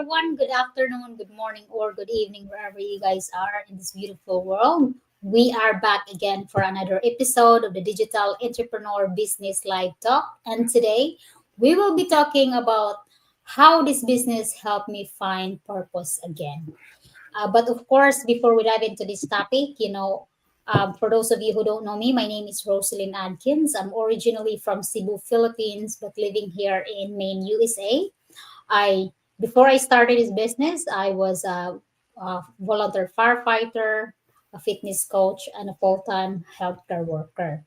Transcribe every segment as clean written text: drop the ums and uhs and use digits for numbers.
everyone. Good afternoon, good morning, or good evening, wherever you guys are in this beautiful world. We are back again for another episode of the Digital Entrepreneur Business Live Talk. And today we will be talking about how this business helped me find purpose again. But of course, before we dive into this topic, for those of you who don't know me, my name is Rosalind Adkins. I'm originally from Cebu, Philippines, but living here in Maine, USA. I Before I started this business, I was a volunteer firefighter, a fitness coach, and a full-time healthcare worker.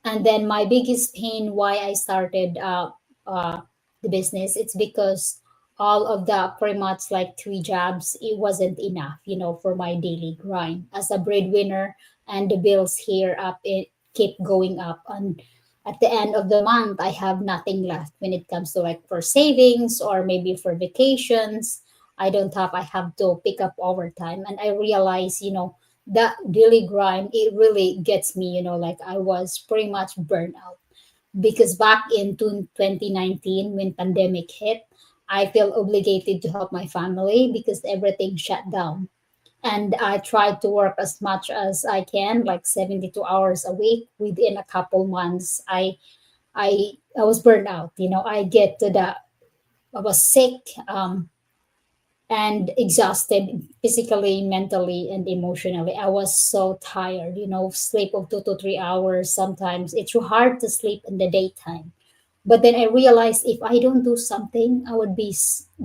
And then my biggest pain why I started the business, it's because all of the pretty much like three jobs, it wasn't enough, for my daily grind as a breadwinner, and the bills here up it keep going up. And at the end of the month, I have nothing left when it comes to like for savings or maybe for vacations. I have to pick up overtime. And I realize, that daily grind, it really gets me, like I was pretty much burnt out because back in 2019 when pandemic hit, I feel obligated to help my family because everything shut down. And I tried to work as much as I can, like 72 hours a week. Within a couple months, I was burned out. I get to the I was sick. And exhausted physically, mentally, and emotionally. I was so tired, sleep of 2 to 3 hours. Sometimes it's too hard to sleep in the daytime. But then I realized if I don't do something, I would be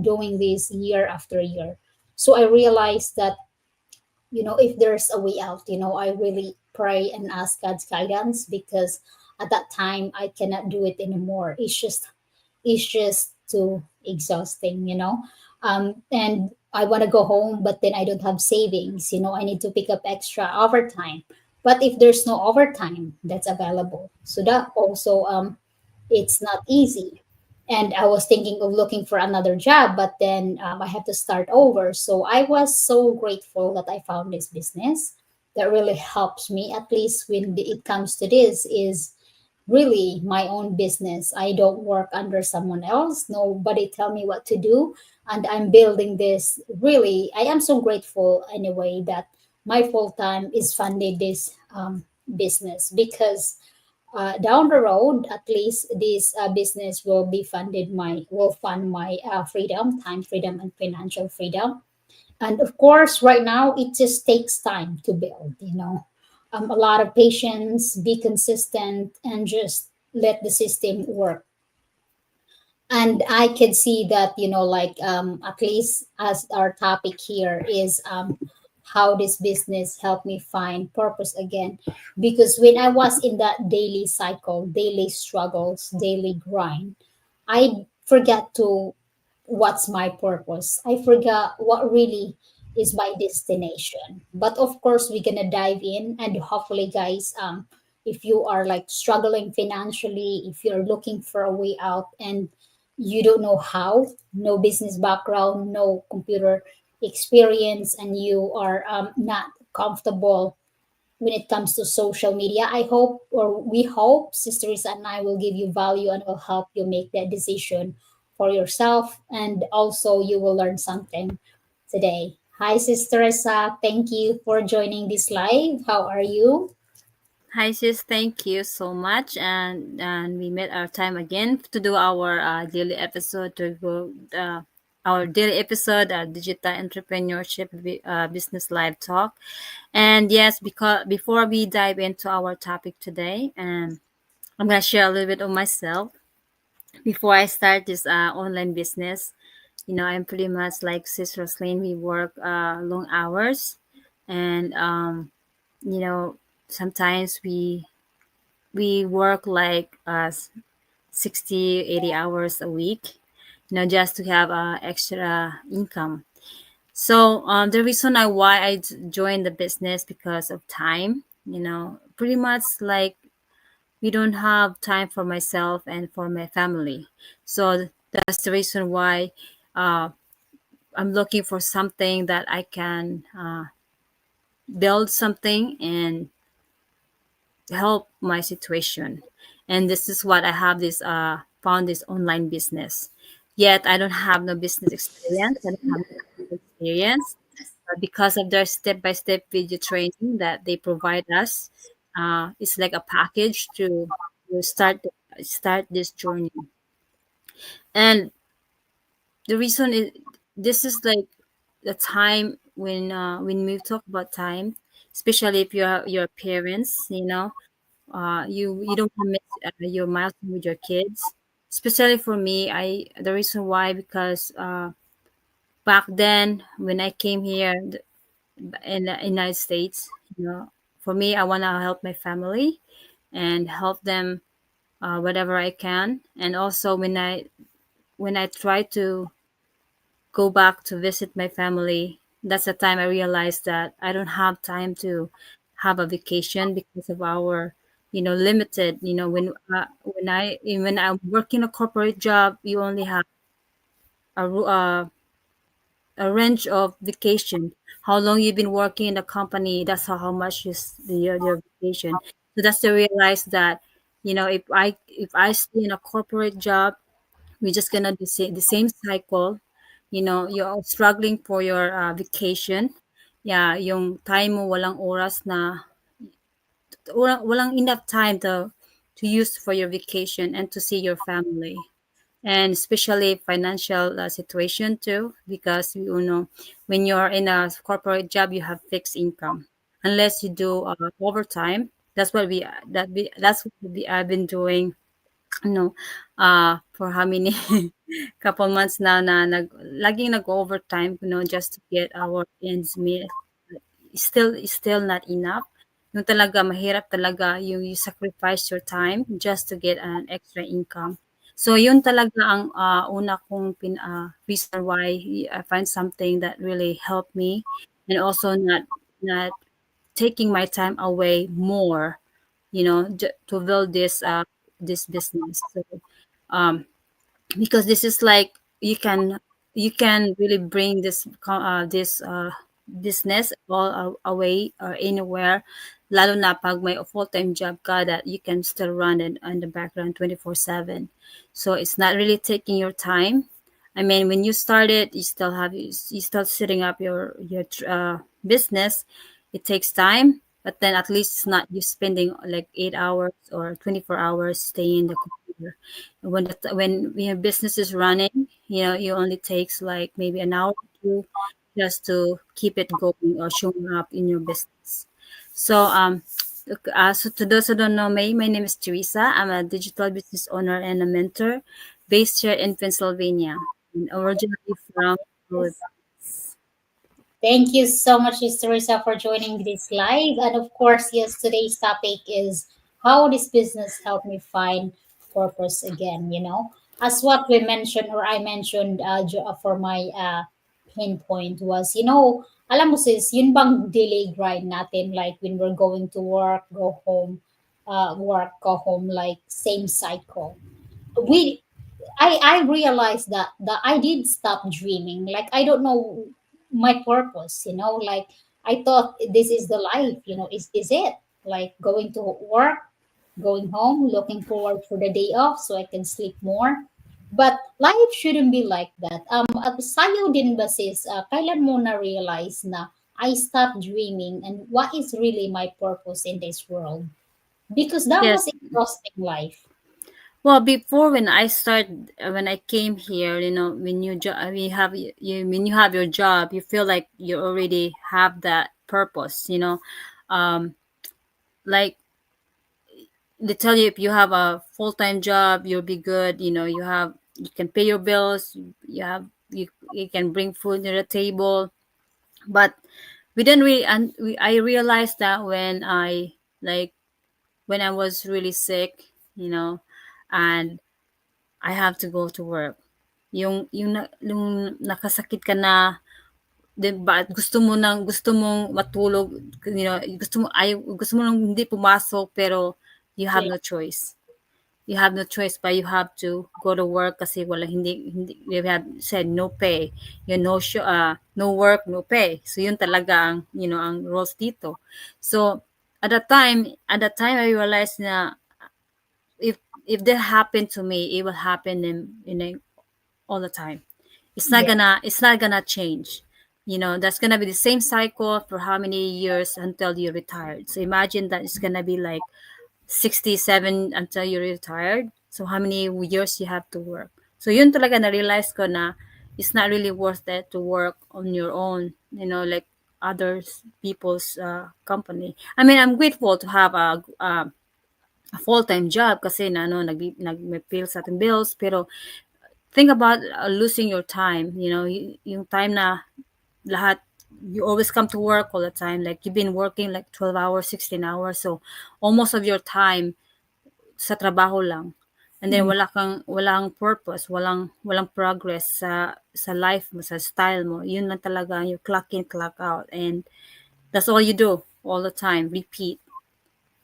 doing this year after year. So I realized that, if there's a way out, I really pray and ask God's guidance because at that time I cannot do it anymore. It's just too exhausting. And I want to go home, but then I don't have savings. I need to pick up extra overtime. But if there's no overtime that's available, so that also it's not easy. And I was thinking of looking for another job, but then I have to start over. So I was so grateful that I found this business that really helps me, at least when it comes to this, is really my own business. I don't work under someone else. Nobody tell me what to do. And I'm building this. Really, I am so grateful anyway that my full time is funded this business because down the road, at least this business will fund my freedom, time freedom, and financial freedom. And of course, right now it just takes time to build. A lot of patience, be consistent, and just let the system work. And I can see that, at least as our topic here is how this business helped me find purpose again. Because when I was in that daily cycle, daily struggles, daily grind, I forgot to what's my purpose. I forgot what really is my destination. But of course, we're gonna dive in, and hopefully, guys, if you are like struggling financially, if you're looking for a way out and you don't know how, no business background, no computer experience, and you are not comfortable when it comes to social media, I hope, or we hope, Sisters and I will give you value and will help you make that decision for yourself. And also, you will learn something today. Hi, Sister Esa. Thank you for joining this live. How are you? Hi sis, thank you so much, and we met our time again to do our daily episode to go our daily episode, digital entrepreneurship business live talk, and yes, because before we dive into our topic today, I'm gonna share a little bit of myself before I start this online business. I'm pretty much like Sis Roslyn. We work long hours, and you know sometimes we work like 60 80 hours a week, just to have extra income. So the reason why joined the business because of time. Pretty much like we don't have time for myself and for my family. So that's the reason why uh, I'm looking for something that I can build something and help my situation. And this is what I have this found this online business. Yet I don't have no business experience. I don't have no business experience. But because of their step-by-step video training that they provide us, it's like a package to start this journey. And the reason is this is like the time when we talk about time, especially if you're your parents, you don't want to miss your milestone with your kids. Especially for me, I the reason why because back then when I came here in the United States, for me I want to help my family and help them whatever I can. And also when I try to go back to visit my family, that's the time I realized that I don't have time to have a vacation because of our, limited. When I work in a corporate job, you only have a ru- uh, a range of vacation. How long you've been working in the company, that's how much is your vacation. So that's to realize that, if I stay in a corporate job, we're just gonna do the same cycle. You're struggling for your vacation. Yeah, yung time mo walang oras na walang enough time to use for your vacation and to see your family. And especially financial situation too, because when you're in a corporate job, you have fixed income unless you do overtime. That's what I've been doing, for how many couple months now na laging nag-overtime, just to get our ends meet. Still not enough. Yung talaga mahirap talaga yung you sacrifice your time just to get an extra income. So yun talaga ang una kong reason why I find something that really helped me, and also not taking my time away more, to build this business. So um because this is like you can really bring this business all away or anywhere, lalo na pag may full-time job ka that you can still run it on the background 24/7. So it's not really taking your time. I mean, when you started, you still setting up your business. It takes time, but then at least it's not you spending like 8 hours or 24 hours staying in the computer. When your business is running, you only takes like maybe an hour or two just to keep it going or showing up in your business. So look, so to those who don't know me, my name is Teresa. I'm a digital business owner and a mentor based here in Pennsylvania, and originally from Philippines. Thank you so much, Miss Teresa, for joining this live. And of course, yes, today's topic is how this business helped me find purpose again. As what we mentioned, or I mentioned for my pinpoint was, alam mo sis, yun bang daily grind natin, like when we're going to work, go home, like same cycle. We I realized that I did stop dreaming. Like I don't know my purpose, like I thought this is the life, is it like going to work, going home, looking forward for the day off so I can sleep more. But life shouldn't be like that. Sa'yo din ba sis, kailan mo na realize na I stopped dreaming and what is really my purpose in this world? Because that was Yes. exhausting life. Well, before when I came here, when we have you when you have your job, you feel like you already have that purpose. Um, like they tell you if you have a full time job, you'll be good. You can pay your bills. You can bring food to the table. But we didn't really, and I realized that when I was really sick, and I have to go to work. Yung nakasakit ka na, 'di ba, at gusto mong matulog, gusto mo nang hindi pumasok pero you have Yeah. no choice. You have no choice but you have to go to work kasi hindi we have said no pay. No work, no pay. So yun talaga ang rules dito. So at the time I realized na if if that happened to me, it will happen in all the time. It's not Yeah. gonna it's not gonna change. That's gonna be the same cycle for how many years until you're retired. So imagine that it's gonna be like 67 until you're retired. So how many years you have to work. So yun talaga na-realize ko na it's not really worth it to work on your own, like others people's company. I mean, I'm grateful to have a full-time job kasi na ano nag sa ating bills, pero think about losing your time, yung time na lahat you always come to work all the time, like you've been working like 12 hours, 16 hours, so almost of your time sa trabaho lang. And then Mm. walang purpose, walang progress sa life mo, sa style mo. Yun lang talaga, you clock in, clock out, and that's all you do all the time, repeat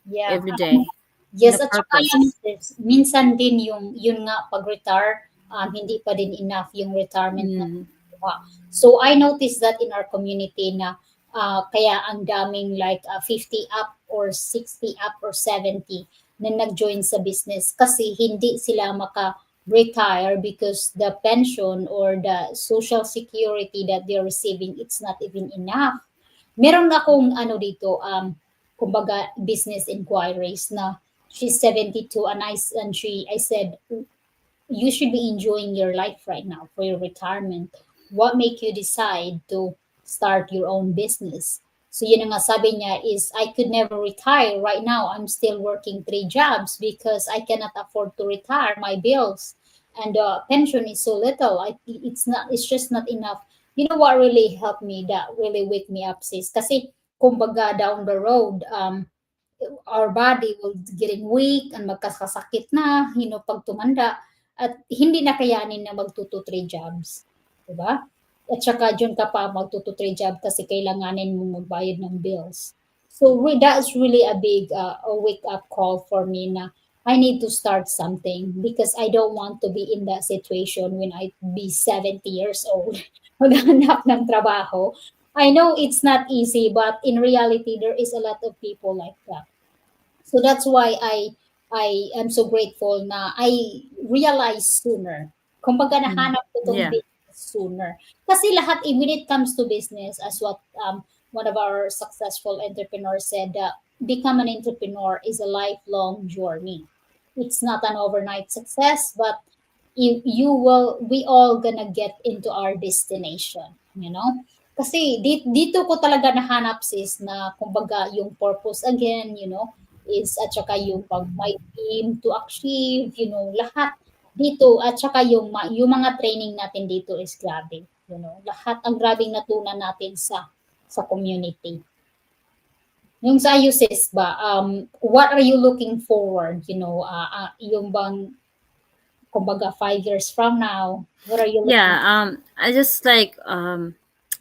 Yeah. every day. Yes, No at saka yan, purpose. sis, minsan din yung, yun nga, pag-retire, hindi pa din enough yung retirement na Mm, nakuha. So, I noticed that in our community na kaya ang daming like 50 up or 60 up or 70 na nag-join sa business kasi hindi sila maka-retire because the pension or the social security that they're receiving, it's not even enough. Meron akong ano dito, kumbaga business inquiries na she's 72 and I said you should be enjoying your life right now for your retirement. What make you decide to start your own business? So yun ang nga sabi niya is I could never retire right now. I'm still working three jobs because I cannot afford to retire my bills and pension is so little. It's just not enough. You know what really helped me, that really wake me up, sis? Kasi kumbaga down the road, our body will getting weak and magkakasakit na, pag tumanda at hindi na kayanin na magtuto 3 jobs, 'di ba? At saka diyon ka pa magtuto 3 job kasi kailanganin mo magbayad ng bills. So that's really a big a wake up call for me na I need to start something because I don't want to be in that situation when I be 70 years old maghanap ng trabaho. I know it's not easy, but in reality, there is a lot of people like that. So that's why I am so grateful na I realized sooner. Kumbaga mm. nahanap ko tong Yeah. business sooner. Kasi lahat when it comes to business, as what one of our successful entrepreneurs said, become an entrepreneur is a lifelong journey. It's not an overnight success, but we all gonna get into our destination. Kasi dito ko talaga nahanap, sis, na kumbaga yung purpose again, is at saka yung pag my team to achieve, lahat dito at saka yung mga training natin dito is grabe, lahat ang grabeng natunan natin sa community. Yung sa iyo, sis, ba, what are you looking forward, yung bang kumbaga 5 years from now, what are you looking? Yeah, I just like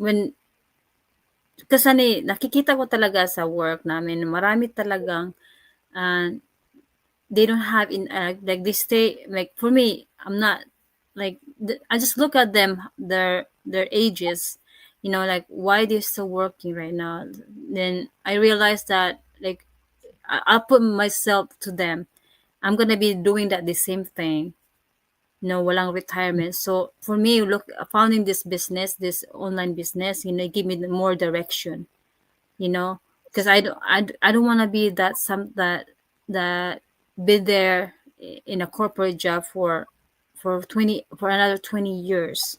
when kasi nakikita ko talaga sa work namin marami talagang uh, they don't have in like they stay like for me I'm not like I just look at them their ages, like why they're still working right now. Then I realize that like I'll put myself to them. I'm gonna be doing that the same thing, walang retirement. So for me, look, founding this business, this online business, it give me more direction, you know, because I don't want to be that be there in a corporate job for another 20 years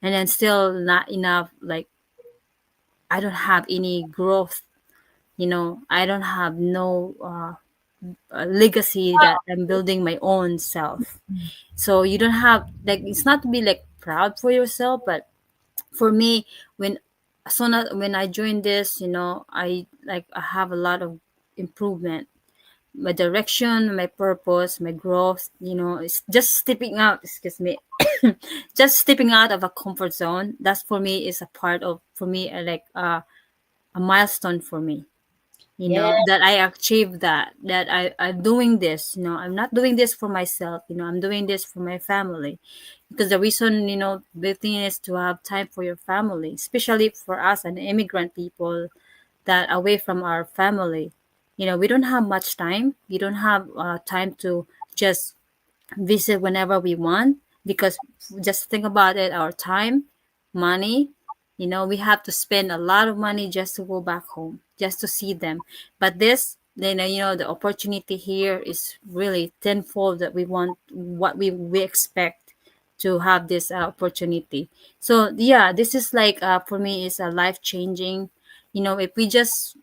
and then still not enough, like I don't have any growth, I don't have no legacy that I'm building my own self. So you don't have like it's not to be like proud for yourself, but for me, when when I joined this, I have a lot of improvement. My direction, my purpose, my growth, it's just stepping out, excuse me, just stepping out of a comfort zone. That's for me is a part of for me like a milestone for me, Yeah. that I achieved that I'm doing this, I'm not doing this for myself, I'm doing this for my family. Because the reason, the thing is to have time for your family, especially for us and immigrant people that away from our family. We don't have much time. We don't have time to just visit whenever we want because just think about it, our time, money, we have to spend a lot of money just to go back home, just to see them. But this, then the opportunity here is really tenfold that we want, what we expect to have this opportunity. So yeah, this is like, for me, is a life changing. If we just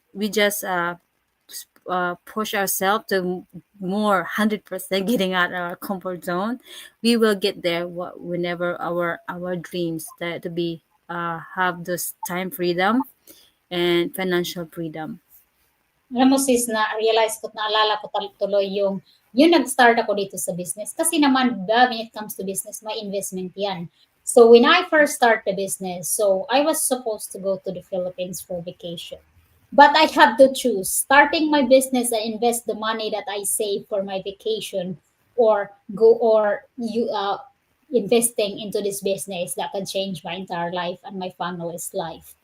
push ourselves to more 100% getting out of our comfort zone, we will get there whenever our dreams that to be have this time freedom and financial freedom. Alam mo sis, na-realize ko, naalala ko tuloy yung nag-start ako dito sa business. Kasi naman, when it comes to business, may investment yan. So when I first start the business, so I was supposed to go to the Philippines for vacation. But I have to choose starting my business and invest the money that I save for my vacation, or you investing into this business that can change my entire life and my family's life.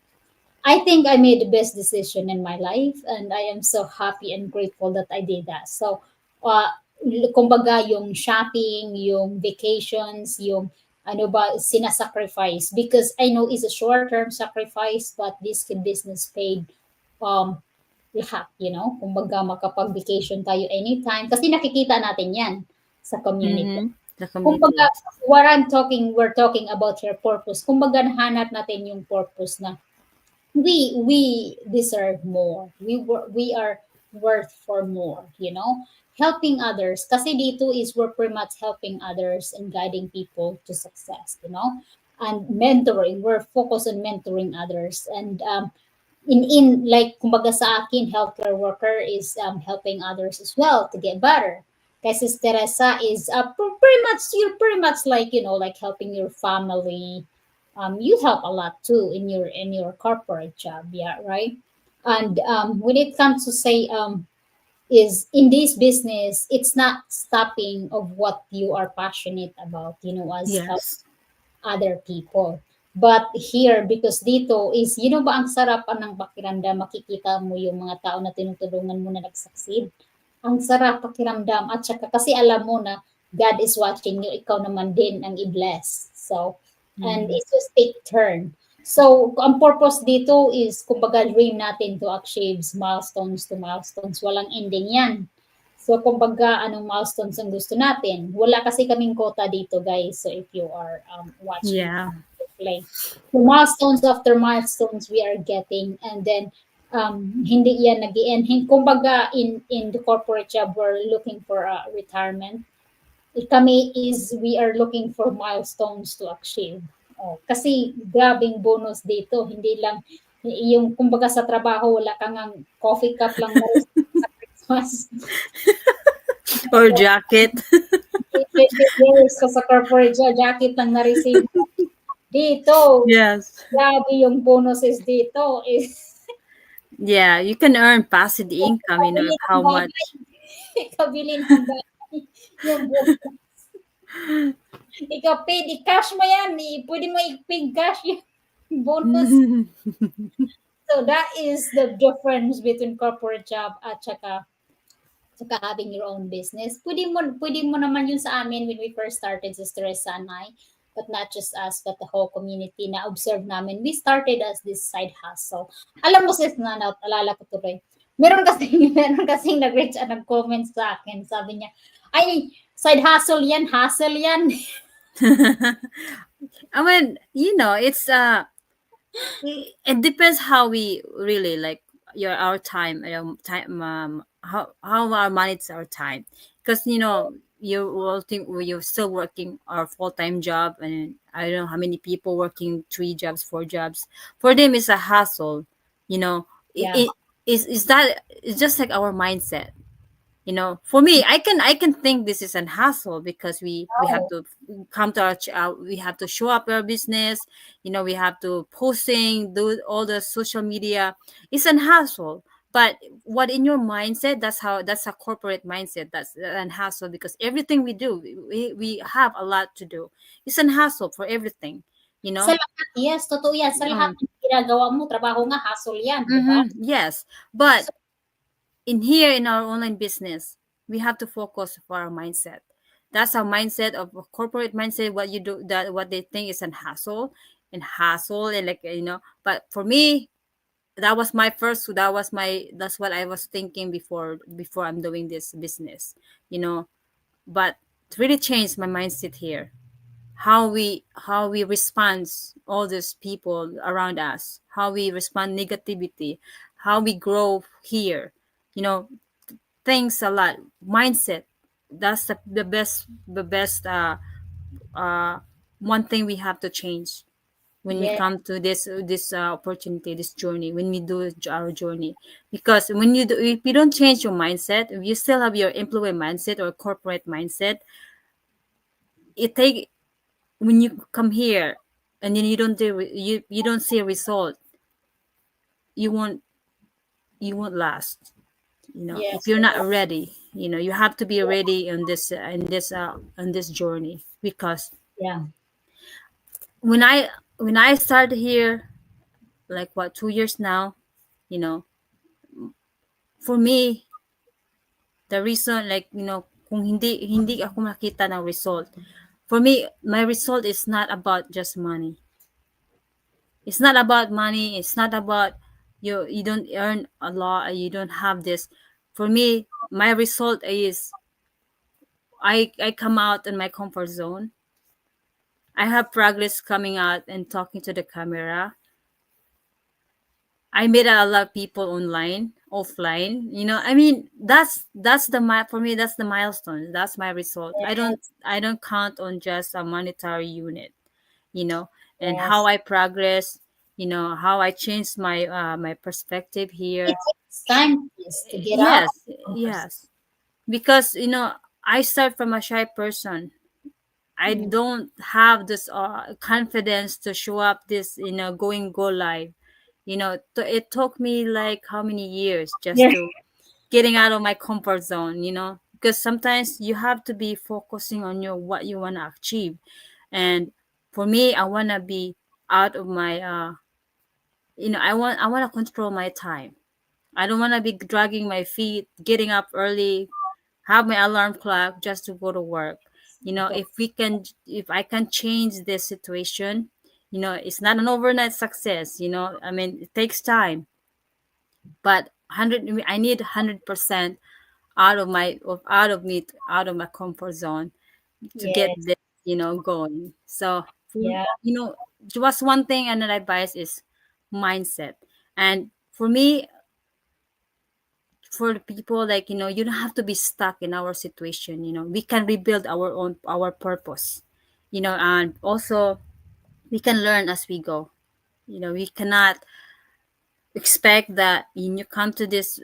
I think I made the best decision in my life, and I am so happy and grateful that I did that. So, uh, kumbaga yung shopping, yung vacations, yung ano ba, sinasacrifice, because I know it's a short-term sacrifice, but this can business paid um, lahat, kumbaga makapag-vacation tayo anytime kasi nakikita natin yan sa community. Mm-hmm. The community, Kumbaga, yes. we're talking about your purpose. Kumbaga, nahanap natin yung purpose na we deserve more, we are worth for more, helping others, kasi dito is we're pretty much helping others and guiding people to success, and mentoring, we're focused on mentoring others. And in like kumbaga sa akin, healthcare worker is helping others as well to get better. Kasi si Teresa is pretty much, you're pretty much like, like helping your family. You help a lot too in your corporate job, yeah, right. And when it comes to say, is in this business, it's not stopping of what you are passionate about, as help Yes. other people. But here, because dito is, ba ang sarap ng pakiramdam, makikita mo yung mga tao na tinutulungan mo na nag-succeed. Ang sarap pakiramdam, at saka kasi alam mo na God is watching you, ikaw naman din ang i-bless. So, and Mm-hmm. it just take turn. So, ang purpose dito is, kumbaga, dream natin to achieve milestones to milestones. Walang ending yan. So, kumbaga, anong milestones ang gusto natin? Wala kasi kaming quota dito, guys. So, if you are watching Yeah. play, so milestones after milestones we are getting, and then hindi yan nag-end. Kumbaga, in the corporate job, we're looking for a retirement. Kami is, we are looking for milestones to achieve. Oh, kasi grabing bonus dito, hindi lang yung kumbaga sa trabaho, wala kang ang coffee cup lang na sa Christmas. Or jacket. 20 years ka sa corporate job, jacket lang na-receive. Dito, Yes. grabe yung bonuses dito is Yeah, you can earn passive income, kabili ng how bahay. much. Kabili ng bahay. Yung bonus. Ikaw, paid, i-cash mo yan. Pwede mo i-pay cash yung bonus. So that is the difference between corporate job at saka having your own business. Pwede mo naman yun sa amin when we first started, Sister Reza and I, but not just us, but the whole community na observe namin. We started as this side hustle. Alam mo sis, na alala ko tuloy. Meron kasing nag-reach at nag-comment sa akin. Sabi niya, ay, side hustle yan. I mean, it's it depends how we really like our time, time, how our manage our time, because you're still working our full-time job, and I don't know how many people working 3 jobs, 4 jobs. For them, it's a hassle. You know, Yeah. is that it's just like our mindset. For me, I can think this is an hassle because we have Oh, to come to we have to show up our business. We have to posting, do all the social media. It's an hassle. But what in your mindset, that's a corporate mindset, that's an hassle, because everything we do, we have a lot to do. It's an hassle for everything, you sa know. lahat, yes, totoo yan. Sa lahat Mm, ng ginagawa mo, trabaho nga, hustle yan, di ba? yes, but So, in here in our online business, we have to focus for our mindset. That's a mindset of a corporate mindset. What you do, that what they think is an hassle and hassle, and like, But for me, that was my first. That's what I was thinking before I'm doing this business, you know. But it really changed my mindset here. How we respond all these people around us, how we respond negativity, how we grow here, you know things a lot. Mindset, that's the best uh one thing we have to change when we Yeah, come to this opportunity, this journey, when we do our journey. Because if you don't change your mindset, if you still have your employee mindset or corporate mindset, it take when you come here and then you don't see a result, you won't you won't last. If yes, you're not correct. ready, you have to be ready in this journey. Because Yeah, when I started here, like what, 2 years now, you know for me, the reason, like, kung hindi ako makita ng result, for me, my result is not about just money. It's not about money. It's not about you don't earn a lot. You don't have this. For me, my result is I come out in my comfort zone. I have progress coming out and talking to the camera. I met a lot of people online, offline. I mean, that's for me. That's the milestone. That's my result. I don't yes, I don't count on just a monetary unit. You know, and how yes. I progress. How I changed my perspective It here. takes time, yes, to get out of Yes, the comfort zone. yes. Because I start from a shy person. I Mm, don't have this confidence to show up this, go live. It took me like how many years just yeah, to getting out of my comfort zone, because sometimes you have to be focusing on what you want to achieve. And for me, I want to be out of my, I want to control my time. I don't want to be dragging my feet, getting up early, have my alarm clock just to go to work. If I can change this situation, it's not an overnight success. I mean, it takes time, but I need 100% out of me, out of my comfort zone to get yes, this, going. So, yeah, just one thing and an advice is mindset. And for me, for the people, like, you don't have to be stuck in our situation. We can rebuild our purpose. And also we can learn as we go. We cannot expect that when you come to this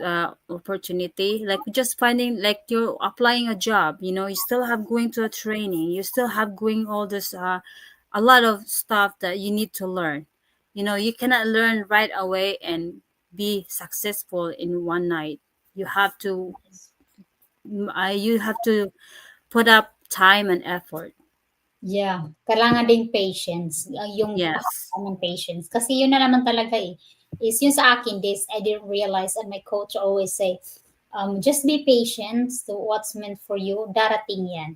opportunity, like just finding, like, you're applying a job, you still have going to a training, you still have going all this a lot of stuff that you need to learn. You cannot learn right away and be successful in one night. You have to you have to put up time and effort. yeah. Kailangan ding patience, yung Yes. mahaba ng patience. Kasi yun na naman talaga eh. Is yun sa akin, this I didn't realize, and my coach always say, just be patient to what's meant for you, darating yan,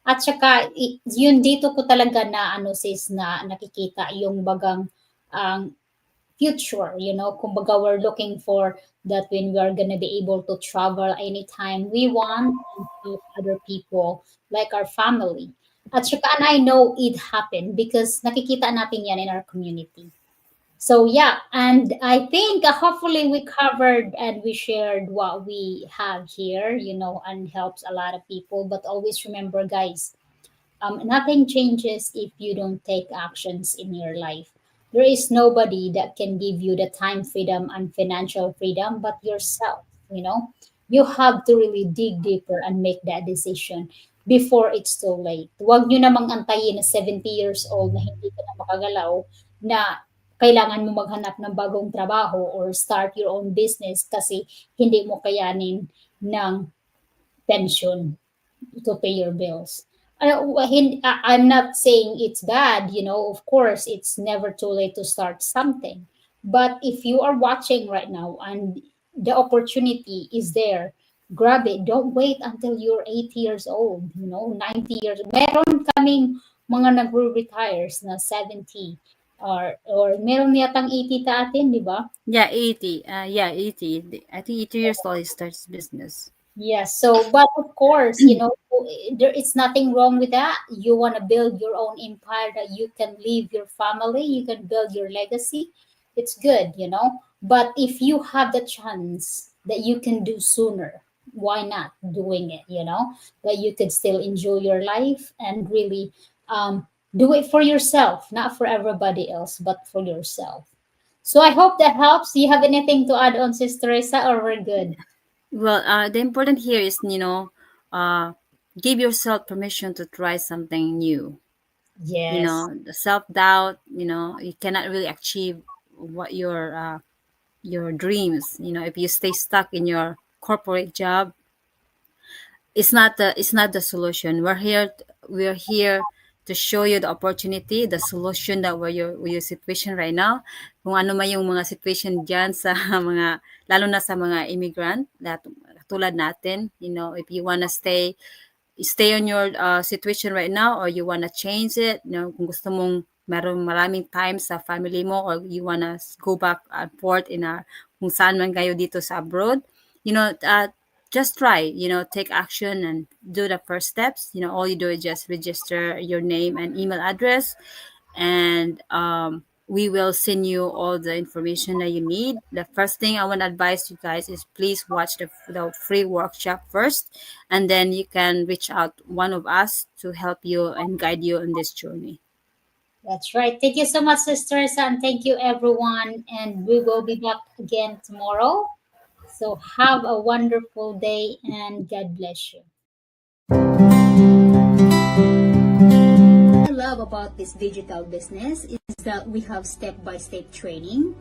At saka, yun dito ko talaga na, sis, na nakikita yung bagang, ang future, kumbaga we're looking for that when we are going to be able to travel anytime we want and help other people like our family. At saka, and I know it happened because nakikita natin yan in our community. So yeah, and I think hopefully we covered and we shared what we have here, and helps a lot of people. But always remember, guys, nothing changes if you don't take actions in your life. There is nobody that can give you the time freedom and financial freedom but yourself. You have to really dig deeper and make that decision before it's too late. Huwag nyo namang antayin na 70 years old na hindi ka na makagalaw na kailangan mo maghanap ng bagong trabaho or start your own business kasi hindi mo kayanin ng pension to pay your bills. I'm not saying it's bad, of course, it's never too late to start something. But if you are watching right now and the opportunity is there, grab it. Don't wait until you're 80 years old, 90 years. Meron kaming mga nagre-retires na 70 or meron yatang 80 ta atin, di ba? Yeah, 80. Yeah, 80. I think 80 years old he starts business. Yes. So, but of course, there is nothing wrong with that. You want to build your own empire that you can leave your family, you can build your legacy. It's good. But if you have the chance that you can do sooner, why not doing it? That you could still enjoy your life and really do it for yourself, not for everybody else, but for yourself. So I hope that helps. Do you have anything to add on, Sister Teresa, or we're good? Well, the important here is, give yourself permission to try something new. Yes. The self-doubt, you cannot really achieve what your dreams. If you stay stuck in your corporate job, it's not the solution. We're here to show you the opportunity, the solution that where your situation right now. Kung ano man yung mga situation diyan sa mga, lalo na sa mga immigrant that tulad natin, if you wanna stay on your situation right now, or you wanna change it, kung gusto mong maraming time sa family mo, or you wanna go back and forth kung saan man kayo dito sa abroad, just try, take action and do the first steps. All you do is just register your name and email address, and we will send you all the information that you need. The first thing I want to advise you guys is please watch the free workshop first, and then you can reach out one of us to help you and guide you on this journey. That's right. Thank you so much, sisters, and thank you, everyone. And we will be back again tomorrow. So have a wonderful day and God bless you. What I love about this digital business is that we have step-by-step training.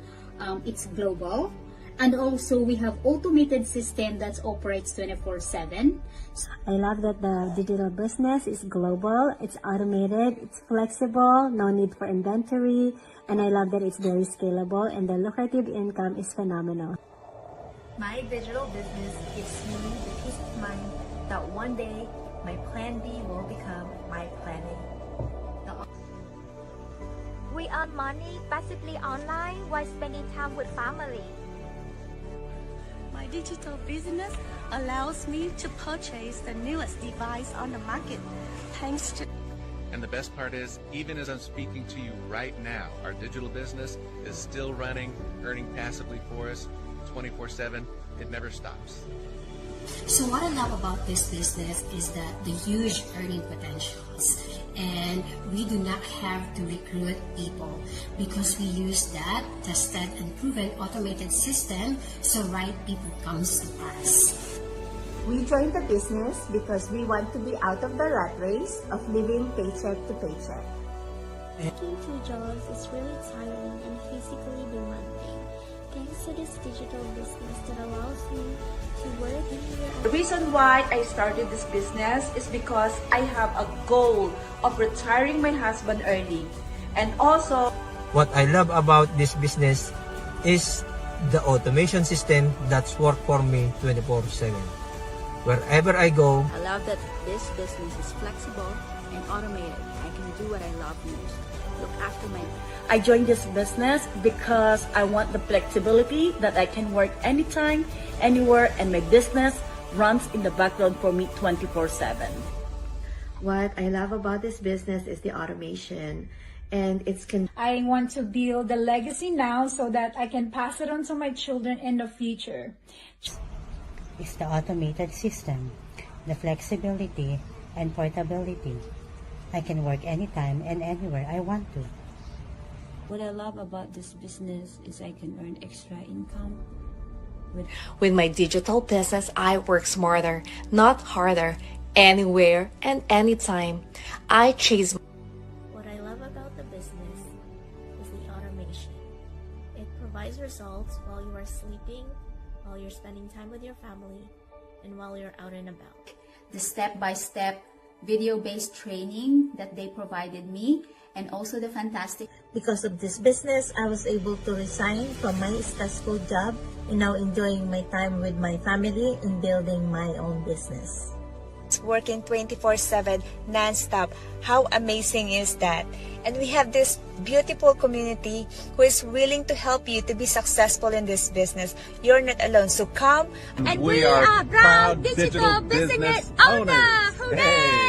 It's global. And also we have automated system that operates 24/7. I love that the digital business is global, it's automated, it's flexible, no need for inventory, and I love that it's very scalable and the lucrative income is phenomenal. My digital business gives me the peace of mind that one day my plan B will become my plan A. We earn money passively online while spending time with family. My digital business allows me to purchase the newest device on the market, thanks to. And the best part is, even as I'm speaking to you right now, our digital business is still running, earning passively for us 24/7. It never stops. So what I love about this business is that the huge earning potentials, and we do not have to recruit people because we use that tested and proven automated system, so right people comes to us. We joined the business because we want to be out of the rat race of living paycheck to paycheck. Working two jobs is really tiring and physically demanding. Thanks to this digital business that allows me to work anywhere. The reason why I started this business is because I have a goal of retiring my husband early. And also, what I love about this business is the automation system that's work for me 24/7. Wherever I go, I love that this business is flexible and automated. I can do what I love most. Look after my. I joined this business because I want the flexibility that I can work anytime, anywhere, and my business runs in the background for me 24/7. What I love about this business is the automation, and I want to build a legacy now so that I can pass it on to my children in the future. It's the automated system, the flexibility and portability. I can work anytime and anywhere I want to. What I love about this business is I can earn extra income. With my digital business, I work smarter, not harder, anywhere and anytime. I chase. What I love about the business is the automation. It provides results while you are sleeping, while you're spending time with your family, and while you're out and about. The step-by-step video-based training that they provided me, and also the fantastic. Because of this business, I was able to resign from my stressful job and now enjoying my time with my family and building my own business. Working 24/7 non-stop. How amazing is that? And we have this beautiful community who is willing to help you to be successful in this business. You're not alone. So come. And we are proud digital business owners. Hooray!